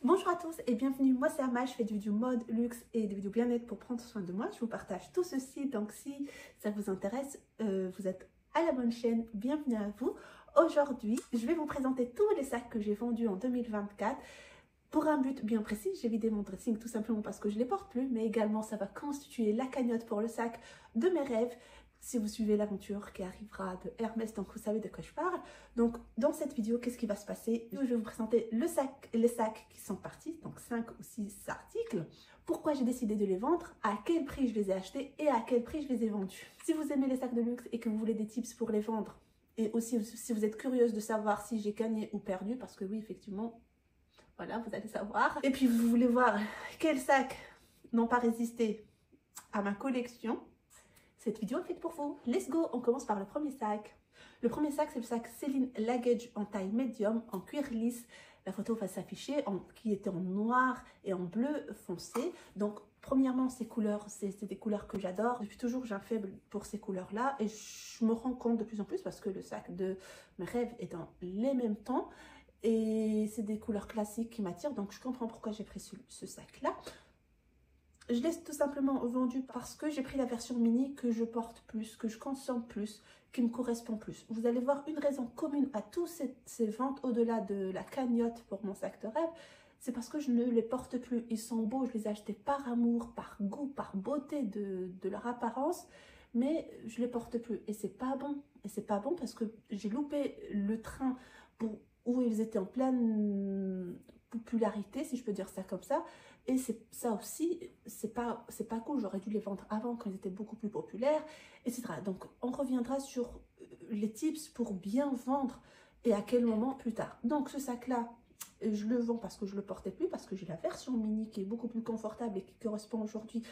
Bonjour à tous et bienvenue, moi c'est Ama, je fais des vidéos mode, luxe et des vidéos bien-être pour prendre soin de moi. Je vous partage tout ceci, donc si ça vous intéresse, vous êtes à la bonne chaîne, bienvenue à vous. Aujourd'hui, je vais vous présenter tous les sacs que j'ai vendus en 2024 pour un but bien précis. J'ai vidé mon dressing tout simplement parce que je ne les porte plus, mais également ça va constituer la cagnotte pour le sac de mes rêves. Si vous suivez l'aventure qui arrivera de Hermès, donc vous savez de quoi je parle. Donc dans cette vidéo, qu'est-ce qui va se passer? Je vais vous présenter les sacs qui sont partis, donc 5 ou 6 articles. Pourquoi j'ai décidé de les vendre, à quel prix je les ai achetés et à quel prix je les ai vendus. Si vous aimez les sacs de luxe et que vous voulez des tips pour les vendre, et aussi si vous êtes curieuse de savoir si j'ai gagné ou perdu, parce que oui, effectivement, voilà, vous allez savoir. Et puis vous voulez voir quels sacs n'ont pas résisté à ma collection. Cette vidéo est faite pour vous. Let's go, on commence par le premier sac. Le premier sac, c'est le sac Celine Luggage en taille médium, en cuir lisse. La photo va s'afficher, qui était en noir et en bleu foncé. Donc, premièrement, ces couleurs, c'est des couleurs que j'adore. Depuis toujours, j'ai un faible pour ces couleurs-là. Et je me rends compte de plus en plus parce que le sac de mes rêves est dans les mêmes tons. Et c'est des couleurs classiques qui m'attirent. Donc, je comprends pourquoi j'ai pris ce sac-là. Je l'ai tout simplement vendu parce que j'ai pris la version mini que je porte plus, que je consomme plus, qui me correspond plus. Vous allez voir une raison commune à toutes ces ventes au-delà de la cagnotte pour mon sac de rêve, c'est parce que je ne les porte plus. Ils sont beaux, je les ai achetés par amour, par goût, par beauté de leur apparence, mais je les porte plus et c'est pas bon. Et c'est pas bon parce que j'ai loupé le train où ils étaient en pleine popularité, si je peux dire ça comme ça. Et ça aussi, c'est pas cool. J'aurais dû les vendre avant quand ils étaient beaucoup plus populaires, etc. Donc, on reviendra sur les tips pour bien vendre et à quel moment plus tard. Donc, ce sac-là, je le vends parce que je le portais plus, parce que j'ai la version mini qui est beaucoup plus confortable et qui correspond aujourd'hui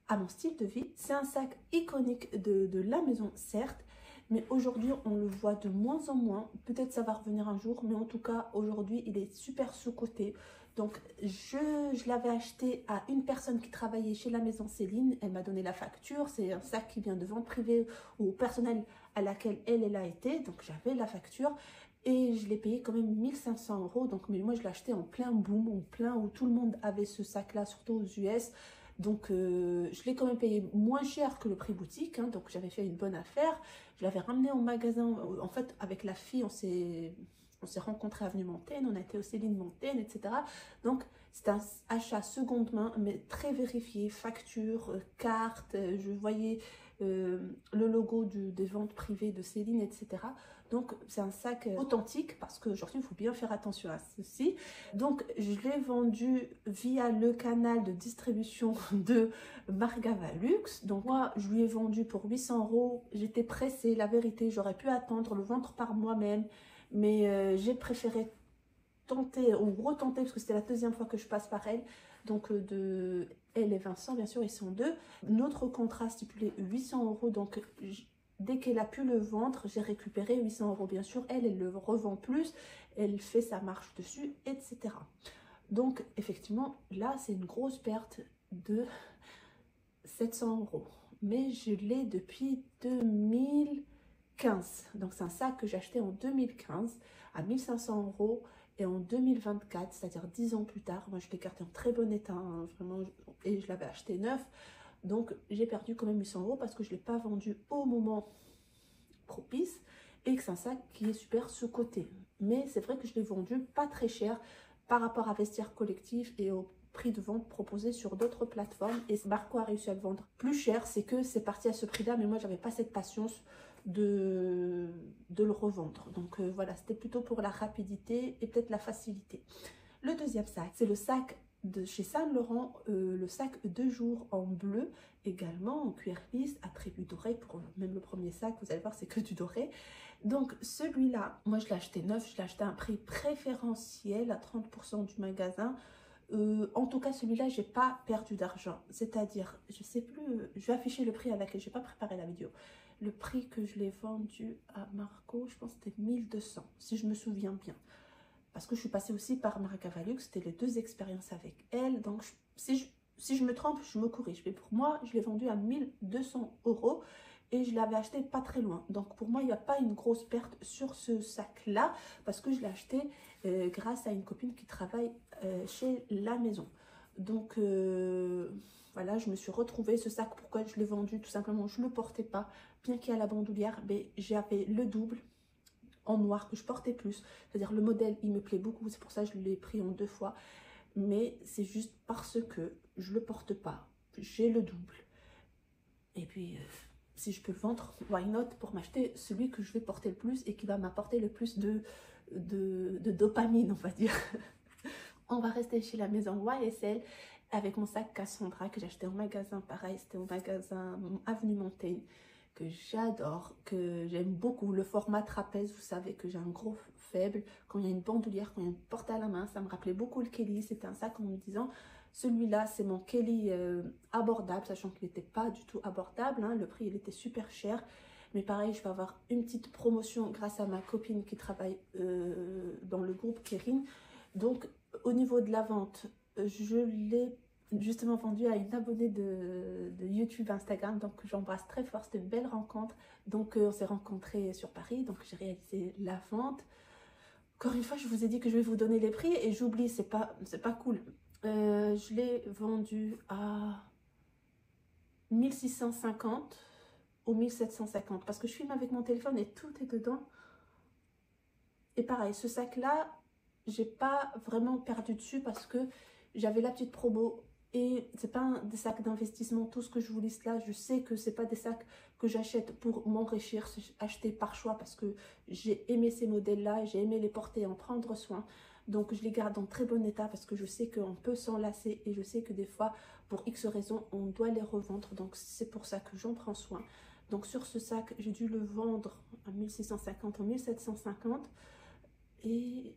à mon style de vie. C'est un sac iconique de la maison, certes, mais aujourd'hui, on le voit de moins en moins. Peut-être ça va revenir un jour, mais en tout cas, aujourd'hui, il est super sous-coté. Donc, je l'avais acheté à une personne qui travaillait chez la maison Céline. Elle m'a donné la facture. C'est un sac qui vient de vente privée ou au personnel à laquelle elle a été. Donc, j'avais la facture et je l'ai payé quand même 1500 €. Donc, mais moi, je l'ai acheté en plein boom, en plein où tout le monde avait ce sac-là, surtout aux US. Donc, je l'ai quand même payé moins cher que le prix boutique. Donc, j'avais fait une bonne affaire. Je l'avais ramené au magasin. En fait, avec la fille, on s'est rencontrés avenue Montaigne, on a été au Céline Montaigne, etc. Donc, c'est un achat seconde main, mais très vérifié, facture, carte, je voyais le logo des ventes privées de Céline, etc. Donc, c'est un sac authentique parce qu'aujourd'hui, il faut bien faire attention à ceci. Donc, je l'ai vendu via le canal de distribution de Margavalux. Donc, moi, je lui ai vendu pour 800 €. J'étais pressée, la vérité, j'aurais pu attendre, le vendre par moi-même. Mais j'ai préféré tenter ou retenter parce que c'était la deuxième fois que je passe par elle. Donc elle et Vincent, bien sûr, ils sont deux. Notre contrat stipulé 800 €. Donc dès qu'elle a pu le vendre, j'ai récupéré 800 €. Bien sûr, elle le revend plus. Elle fait sa marge dessus, etc. Donc effectivement, là, c'est une grosse perte de 700 €. Mais je l'ai depuis 2015. Donc c'est un sac que j'ai acheté en 2015 à 1500 € et en 2024, c'est-à-dire 10 ans plus tard, moi je l'ai gardé en très bon état, vraiment, et je l'avais acheté neuf. Donc j'ai perdu quand même 800 € parce que je ne l'ai pas vendu au moment propice et que c'est un sac qui est super sous-coté. Mais c'est vrai que je l'ai vendu pas très cher par rapport à Vestiaire Collectif et au prix de vente proposé sur d'autres plateformes. Et Marco a réussi à le vendre plus cher, c'est que c'est parti à ce prix-là, mais moi j'avais pas cette patience de le revendre. Donc voilà, c'était plutôt pour la rapidité et peut-être la facilité. Le deuxième sac, c'est le sac de chez Saint Laurent, le sac 2 jours en bleu, également en cuir lisse, attribut doré. Pour même le premier sac, vous allez voir, c'est que du doré. Donc celui-là, moi je l'ai acheté neuf, je l'ai acheté à un prix préférentiel à 30% du magasin. En tout cas, celui-là, j'ai pas perdu d'argent. C'est-à-dire, je sais plus, je vais afficher le prix à laquelle j'ai pas préparé la vidéo. Le prix que je l'ai vendu à Marco, je pense que c'était 1200, si je me souviens bien. Parce que je suis passée aussi par Margavalux, c'était les deux expériences avec elle. Donc, si je me trompe, je me corrige. Mais pour moi, je l'ai vendu à 1200 € et je l'avais acheté pas très loin. Donc, pour moi, il n'y a pas une grosse perte sur ce sac-là parce que je l'ai acheté grâce à une copine qui travaille chez la maison. Donc voilà, je me suis retrouvée ce sac. Pourquoi je l'ai vendu? Tout simplement, je ne le portais pas. Bien qu'il y a la bandoulière, mais j'avais le double en noir que je portais plus. C'est-à-dire le modèle, il me plaît beaucoup. C'est pour ça que je l'ai pris en 2 fois. Mais c'est juste parce que je le porte pas. J'ai le double. Et puis, si je peux le vendre, why not, pour m'acheter celui que je vais porter le plus et qui va m'apporter le plus de dopamine, on va dire. On va rester chez la maison YSL avec mon sac Cassandra que j'ai acheté au magasin. Pareil, c'était au magasin Avenue Montaigne, que j'adore, que j'aime beaucoup. Le format trapèze, vous savez que j'ai un gros faible. Quand il y a une bandoulière, quand il y a une porte à la main, ça me rappelait beaucoup le Kelly. C'était un sac en me disant, celui-là, c'est mon Kelly abordable, sachant qu'il n'était pas du tout abordable. Hein. Le prix, il était super cher. Mais pareil, je vais avoir une petite promotion grâce à ma copine qui travaille dans le groupe Kering. Donc, au niveau de la vente, je l'ai justement vendu à une abonnée de YouTube, Instagram. Donc, j'embrasse très fort. C'était une belle rencontre. Donc, on s'est rencontrés sur Paris. Donc, j'ai réalisé la vente. Encore une fois, je vous ai dit que je vais vous donner les prix et j'oublie, c'est pas cool. Je l'ai vendu à 1650 ou 1750 parce que je filme avec mon téléphone et tout est dedans. Et pareil, ce sac-là, j'ai pas vraiment perdu dessus parce que j'avais la petite promo et c'est pas des sacs d'investissement. Tout ce que je vous liste là, je sais que c'est pas des sacs que j'achète pour m'enrichir, c'est acheté par choix parce que j'ai aimé ces modèles-là, j'ai aimé les porter et en prendre soin. Donc je les garde en très bon état parce que je sais qu'on peut s'en lasser et je sais que des fois, pour X raisons, on doit les revendre. Donc c'est pour ça que j'en prends soin. Donc sur ce sac, j'ai dû le vendre à 1650 ou 1750 et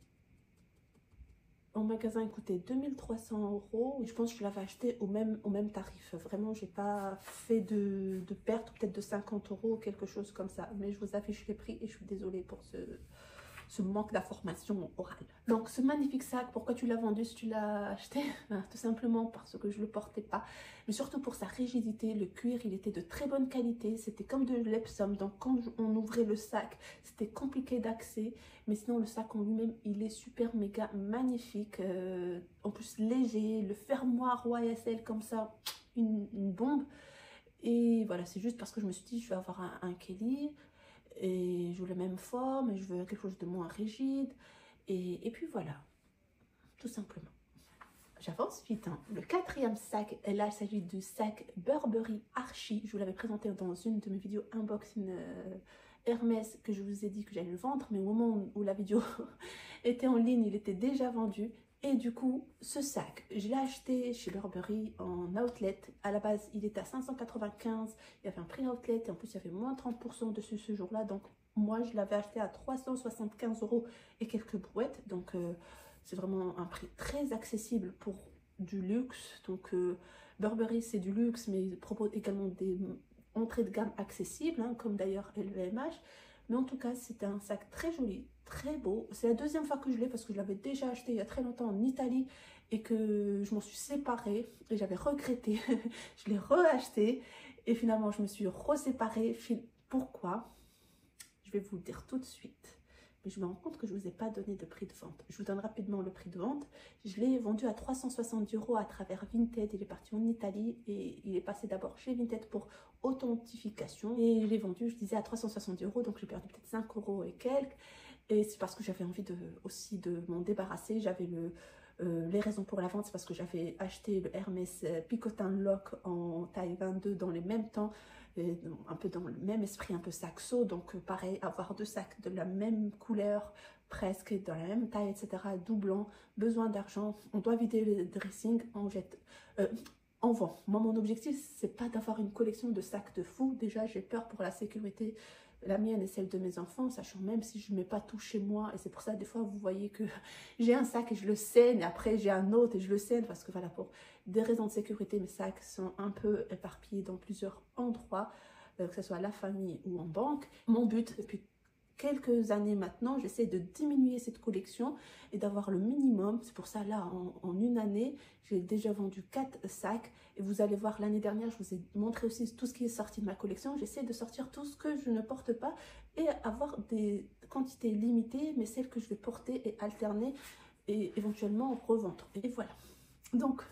en magasin, il coûtait 2300 €. Je pense que je l'avais acheté au même tarif. Vraiment, j'ai pas fait de perte, peut-être de 50 € ou quelque chose comme ça. Mais je vous affiche les prix et je suis désolée pour ce manque d'information orale. Donc, ce magnifique sac, pourquoi tu l'as vendu si tu l'as acheté? Ben, tout simplement parce que je ne le portais pas. Mais surtout pour sa rigidité, le cuir, il était de très bonne qualité. C'était comme de l'Epsom. Donc, quand on ouvrait le sac, c'était compliqué d'accès. Mais sinon, le sac en lui-même, il est super méga magnifique. En plus, léger. Le fermoir YSL comme ça, une bombe. Et voilà, c'est juste parce que je me suis dit, je vais avoir un Kelly. Et je veux la même forme, et je veux quelque chose de moins rigide. Et puis voilà, tout simplement. J'avance vite. Hein. Le 4e sac, là, il s'agit du sac Burberry Archie. Je vous l'avais présenté dans une de mes vidéos unboxing Hermès, que je vous ai dit que j'allais le vendre. Mais au moment où la vidéo était en ligne, il était déjà vendu. Et du coup, ce sac, je l'ai acheté chez Burberry en outlet. À la base, il était à 595. Il y avait un prix outlet et en plus, il y avait moins 30% dessus ce jour-là. Donc, moi, je l'avais acheté à 375 € et quelques brouettes. Donc, c'est vraiment un prix très accessible pour du luxe. Donc, Burberry, c'est du luxe, mais il propose également des entrées de gamme accessibles, hein, comme d'ailleurs LVMH. Mais en tout cas, c'était un sac très joli, très beau. C'est la 2e fois que je l'ai parce que je l'avais déjà acheté il y a très longtemps en Italie et que je m'en suis séparée et j'avais regretté. Je l'ai reacheté et finalement, je me suis reséparée. Pourquoi? Je vais vous le dire tout de suite. Mais je me rends compte que je ne vous ai pas donné de prix de vente. Je vous donne rapidement le prix de vente. Je l'ai vendu à 370 € à travers Vinted. Il est parti en Italie et il est passé d'abord chez Vinted pour authentification. Et je l'ai vendu, je disais, à 370 €. Donc j'ai perdu peut-être 5 € et quelques. Et c'est parce que j'avais envie aussi de m'en débarrasser. J'avais les raisons pour la vente, c'est parce que j'avais acheté le Hermès Picotin Lock en taille 22 dans les mêmes temps. Un peu dans le même esprit, un peu saxo, donc pareil, avoir 2 sacs de la même couleur, presque dans la même taille, etc., doublant, besoin d'argent, on doit vider le dressing, on jette, on vend. Moi, mon objectif, c'est pas d'avoir une collection de sacs de fou, déjà j'ai peur pour la sécurité, la mienne et celle de mes enfants, sachant même si je ne mets pas tout chez moi, et c'est pour ça des fois vous voyez que j'ai un sac et je le scène, et après j'ai un autre et je le scène, parce que voilà, pour des raisons de sécurité, mes sacs sont un peu éparpillés dans plusieurs endroits, que ce soit à la famille ou en banque. Mon but depuis quelques années maintenant, j'essaie de diminuer cette collection et d'avoir le minimum. C'est pour ça, là, en une année, j'ai déjà vendu 4 sacs. Et vous allez voir, l'année dernière, je vous ai montré aussi tout ce qui est sorti de ma collection. J'essaie de sortir tout ce que je ne porte pas et avoir des quantités limitées, mais celles que je vais porter et alterner et éventuellement revendre. Et voilà. Donc,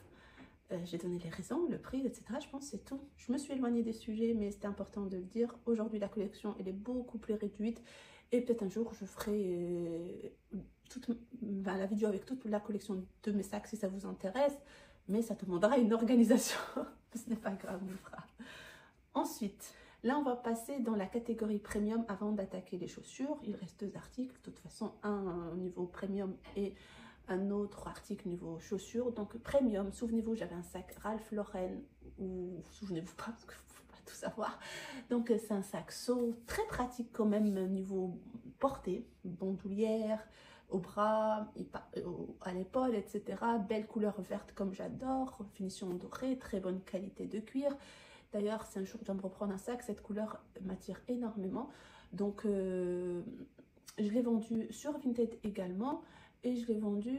j'ai donné les raisons, le prix, etc. Je pense que c'est tout. Je me suis éloignée des sujets, mais c'était important de le dire. Aujourd'hui, la collection, elle est beaucoup plus réduite. Et peut-être un jour, je ferai la vidéo avec toute la collection de mes sacs si ça vous intéresse. Mais ça demandera une organisation. Ce n'est pas grave, on le fera. Ensuite, là, on va passer dans la catégorie premium avant d'attaquer les chaussures. Il reste 2 articles. De toute façon, un au niveau premium et un autre article niveau chaussures. Donc premium, souvenez-vous, j'avais un sac Ralph Lauren, ou souvenez-vous pas parce que vous ne pouvez pas tout savoir. Donc c'est un sac seau, très pratique quand même niveau portée, bandoulière, au bras, à l'épaule, etc. Belle couleur verte comme j'adore, finition dorée, très bonne qualité de cuir. D'ailleurs, si un jour je dois me reprendre un sac, cette couleur m'attire énormément. Donc je l'ai vendu sur Vinted également. Et je l'ai vendu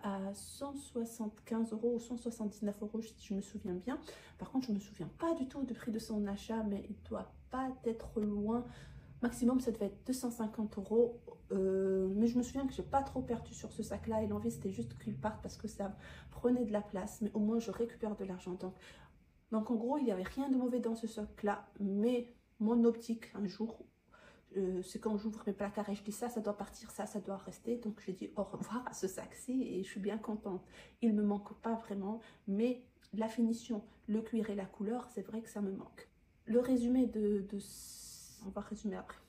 à 175 € ou 179 € si je me souviens bien. Par contre, je ne me souviens pas du tout du prix de son achat, mais il ne doit pas être loin. Maximum, ça devait être 250 €. Mais je me souviens que je n'ai pas trop perdu sur ce sac-là. Et l'envie, c'était juste qu'il parte parce que ça prenait de la place. Mais au moins, je récupère de l'argent. Donc, en gros, il n'y avait rien de mauvais dans ce sac-là. Mais mon optique, un jour, c'est quand j'ouvre mes placards et je dis ça doit partir, ça doit rester. Donc j'ai dit au revoir à ce sac-ci et je suis bien contente. Il me manque pas vraiment, mais la finition, le cuir et la couleur, c'est vrai que ça me manque. Le résumé on va résumer après.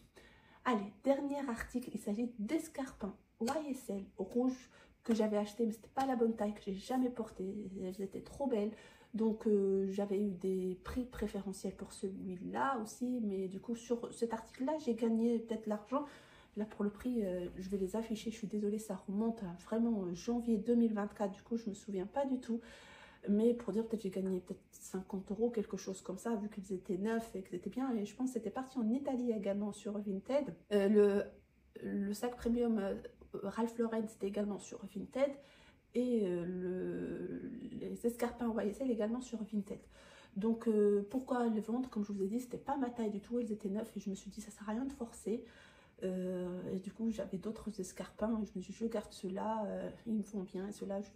Allez, dernier article, il s'agit d'escarpins YSL rouge que j'avais acheté, mais c'était pas la bonne taille, que j'ai jamais porté. Elles étaient trop belles. Donc j'avais eu des prix préférentiels pour celui-là aussi, mais du coup sur cet article-là, j'ai gagné peut-être l'argent. Là pour le prix, je vais les afficher, je suis désolée, ça remonte à vraiment janvier 2024, du coup je me souviens pas du tout. Mais pour dire, peut-être j'ai gagné peut-être 50 €, quelque chose comme ça, vu qu'ils étaient neufs et qu'ils étaient bien. Et je pense que c'était parti en Italie également sur Vinted. Le sac premium Ralph Lauren, c'était également sur Vinted. Et les escarpins YSL également sur Vinted. Donc pourquoi les vendre? Comme je vous ai dit, c'était pas ma taille du tout, elles étaient neuves et je me suis dit ça sert à rien de forcer. Et du coup j'avais d'autres escarpins et je me suis dit je garde ceux-là, ils me font bien et ceux-là je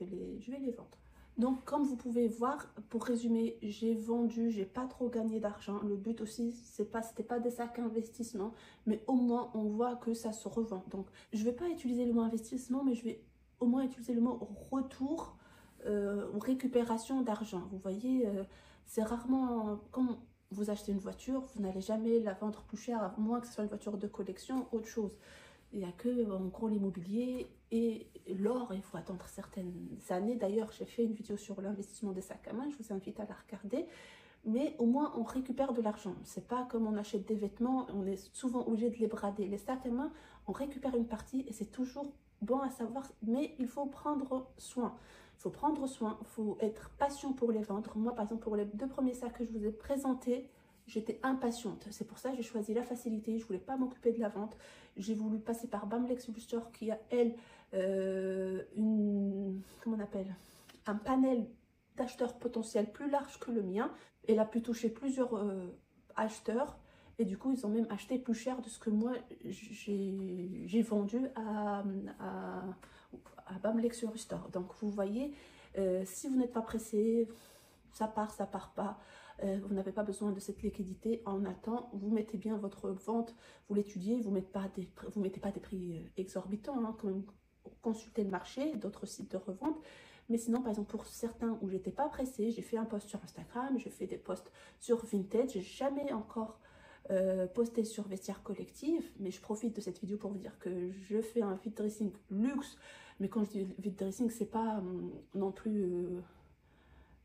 vais les vendre. Donc comme vous pouvez voir, pour résumer, j'ai vendu, j'ai pas trop gagné d'argent. Le but aussi, c'était pas des sacs investissement, mais au moins on voit que ça se revend. Donc je vais pas utiliser le mot investissement, mais je vais au moins utiliser le mot retour ou récupération d'argent. Vous voyez, c'est rarement, quand vous achetez une voiture, vous n'allez jamais la vendre plus cher, à moins que ce soit une voiture de collection, autre chose. Il n'y a que, en gros, l'immobilier et l'or, il faut attendre certaines années. D'ailleurs, j'ai fait une vidéo sur l'investissement des sacs à main, je vous invite à la regarder. Mais au moins, on récupère de l'argent. C'est pas comme on achète des vêtements, on est souvent obligé de les brader. Les sacs à main, on récupère une partie et c'est toujours bon à savoir, mais il faut prendre soin. Il faut prendre soin, il faut être patient pour les vendre. Moi, par exemple, pour les 2 premiers sacs que je vous ai présentés, j'étais impatiente. C'est pour ça que j'ai choisi la facilité. Je ne voulais pas m'occuper de la vente. J'ai voulu passer par Bamlex Illustrator qui a, elle, comment on appelle, un panel d'acheteurs potentiels plus large que le mien. Elle a pu toucher plusieurs acheteurs. Et du coup, ils ont même acheté plus cher de ce que moi, j'ai vendu à Bamlex Illustrator. Donc, vous voyez, si vous n'êtes pas pressé, ça part pas. Vous n'avez pas besoin de cette liquidité. En attendant, vous mettez bien votre vente, vous l'étudiez, vous ne mettez pas des prix exorbitants, hein, quand même, consultez le marché, d'autres sites de revente. Mais sinon, par exemple, pour certains où j'étais pas pressée, j'ai fait un post sur Instagram, j'ai fait des posts sur Vinted, j'ai jamais encore posté sur Vestiaire Collectif, mais je profite de cette vidéo pour vous dire que je fais un vide dressing luxe. Mais quand je dis vide dressing, c'est pas non plus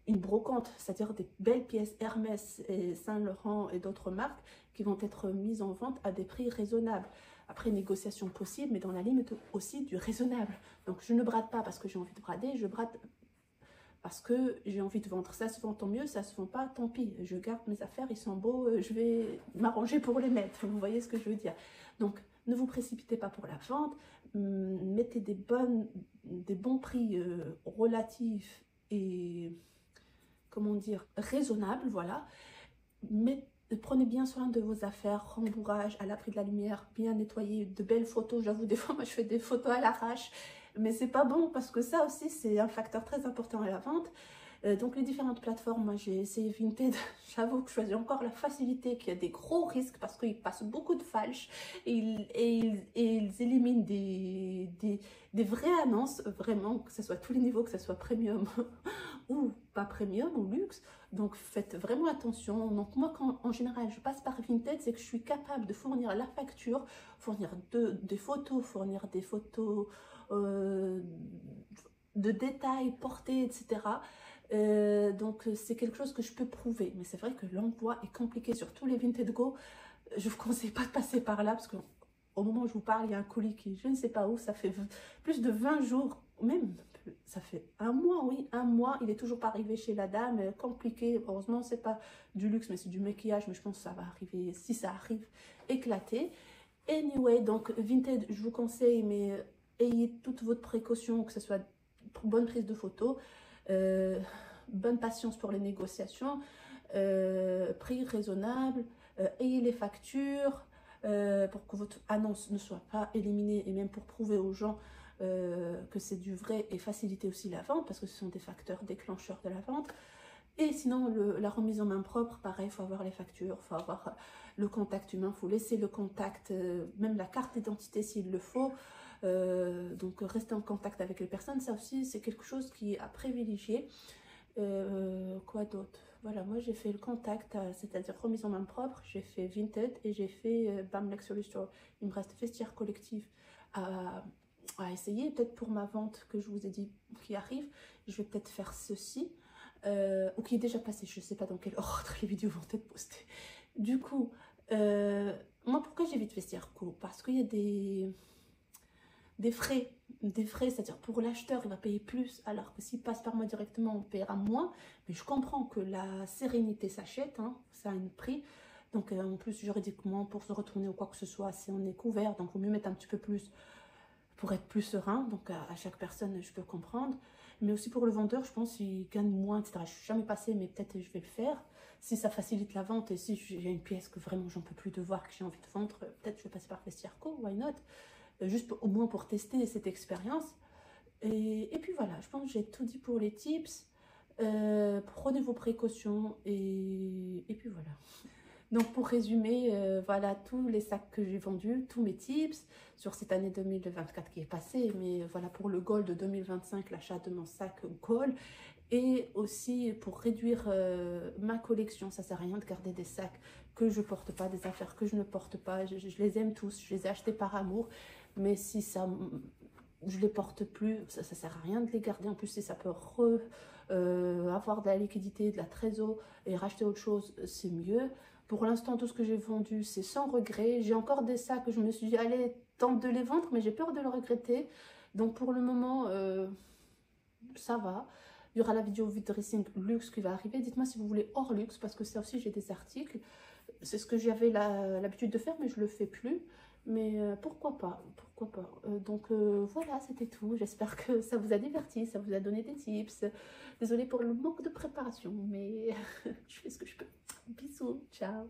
une brocante, c'est-à-dire des belles pièces Hermès et Saint-Laurent et d'autres marques qui vont être mises en vente à des prix raisonnables. Après, négociation possible, mais dans la limite aussi du raisonnable. Donc, je ne brade pas parce que j'ai envie de brader, je brade parce que j'ai envie de vendre. Ça se vend, tant mieux, ça se vend pas, tant pis. Je garde mes affaires, ils sont beaux, je vais m'arranger pour les mettre. Vous voyez ce que je veux dire? Donc, ne vous précipitez pas pour la vente, mettez des bons prix relatifs et, comment dire, raisonnables, voilà. Mais prenez bien soin de vos affaires, rembourrage à l'abri de la lumière, bien nettoyé, de belles photos. J'avoue, des fois, moi, je fais des photos à l'arrache, mais c'est pas bon parce que ça aussi, c'est un facteur très important à la vente. Donc les différentes plateformes, moi j'ai essayé Vinted, j'avoue que je choisis encore la facilité, qu'il y a des gros risques parce qu'ils passent beaucoup de falches et ils éliminent des vraies annonces, vraiment, que ce soit à tous les niveaux, que ce soit premium ou pas premium ou luxe. Donc faites vraiment attention. Donc moi quand en général je passe par Vinted, c'est que je suis capable de fournir la facture, fournir des photos, fournir des photos de détails, portées, etc. Donc c'est quelque chose que je peux prouver, mais c'est vrai que l'envoi est compliqué, surtout les Vinted Go. Je vous conseille pas de passer par là parce qu'au moment où je vous parle, il y a un colis qui, je ne sais pas où, ça fait plus de 20 jours, même ça fait un mois, oui, un mois, il est toujours pas arrivé chez la dame, compliqué. Heureusement, c'est pas du luxe, mais c'est du maquillage, mais je pense que ça va arriver, si ça arrive, éclaté. Anyway, donc Vinted, je vous conseille, mais ayez toute votre précaution, que ce soit bonne prise de photos, bonne patience pour les négociations, prix raisonnable, ayez les factures pour que votre annonce ne soit pas éliminée et même pour prouver aux gens que c'est du vrai et faciliter aussi la vente parce que ce sont des facteurs déclencheurs de la vente. Et sinon, la remise en main propre, pareil, il faut avoir les factures, il faut avoir le contact humain, il faut laisser le contact, même la carte d'identité s'il le faut. Donc rester en contact avec les personnes, ça aussi c'est quelque chose qui est à privilégier. Quoi d'autre? Voilà, moi j'ai fait le contact, c'est-à-dire remise en main propre, j'ai fait Vinted et j'ai fait Bam Luxury Store. Il me reste Vestiaire Collectif à essayer, peut-être pour ma vente que je vous ai dit qui arrive, je vais peut-être faire ceci, ou qui est déjà passé, je ne sais pas dans quel ordre les vidéos vont être postées. Du coup, moi pourquoi j'évite Vestiaire Co? Parce qu'il y a des frais, c'est-à-dire pour l'acheteur, il va payer plus, alors que s'il passe par moi directement, on paiera moins. Mais je comprends que la sérénité s'achète, hein, ça a un prix. Donc en plus, juridiquement, pour se retourner ou quoi que ce soit, si on est couvert, donc il vaut mieux mettre un petit peu plus pour être plus serein. Donc à chaque personne, je peux comprendre. Mais aussi pour le vendeur, je pense qu'il gagne moins, etc. Je ne suis jamais passée, mais peut-être je vais le faire. Si ça facilite la vente et si j'ai une pièce que vraiment j'en peux plus de voir, que j'ai envie de vendre, peut-être je vais passer par Vestiaire Co, why not? Juste au moins pour tester cette expérience. Et puis voilà, je pense que j'ai tout dit pour les tips. Prenez vos précautions et puis voilà. Donc pour résumer, voilà tous les sacs que j'ai vendus, tous mes tips sur cette année 2024 qui est passée, mais voilà pour le gold de 2025, l'achat de mon sac gold. Et aussi pour réduire ma collection, ça sert à rien de garder des sacs que je porte pas, des affaires que je ne porte pas. Je les aime tous, je les ai achetés par amour, mais si ça, je les porte plus, ça sert à rien de les garder. En plus, si ça peut avoir de la liquidité, de la trésor et racheter autre chose, c'est mieux. Pour l'instant, tout ce que j'ai vendu, c'est sans regret. J'ai encore des sacs que je me suis dit, allez, tente de les vendre, mais j'ai peur de le regretter. Donc pour le moment, ça va. Il y aura la vidéo vide dressing luxe qui va arriver. Dites-moi si vous voulez hors luxe, parce que ça aussi, j'ai des articles. C'est ce que j'avais l'habitude de faire, mais je ne le fais plus. Mais pourquoi pas, pourquoi pas. Donc voilà, c'était tout. J'espère que ça vous a diverti, ça vous a donné des tips. Désolée pour le manque de préparation, mais je fais ce que je peux. Bisous, ciao.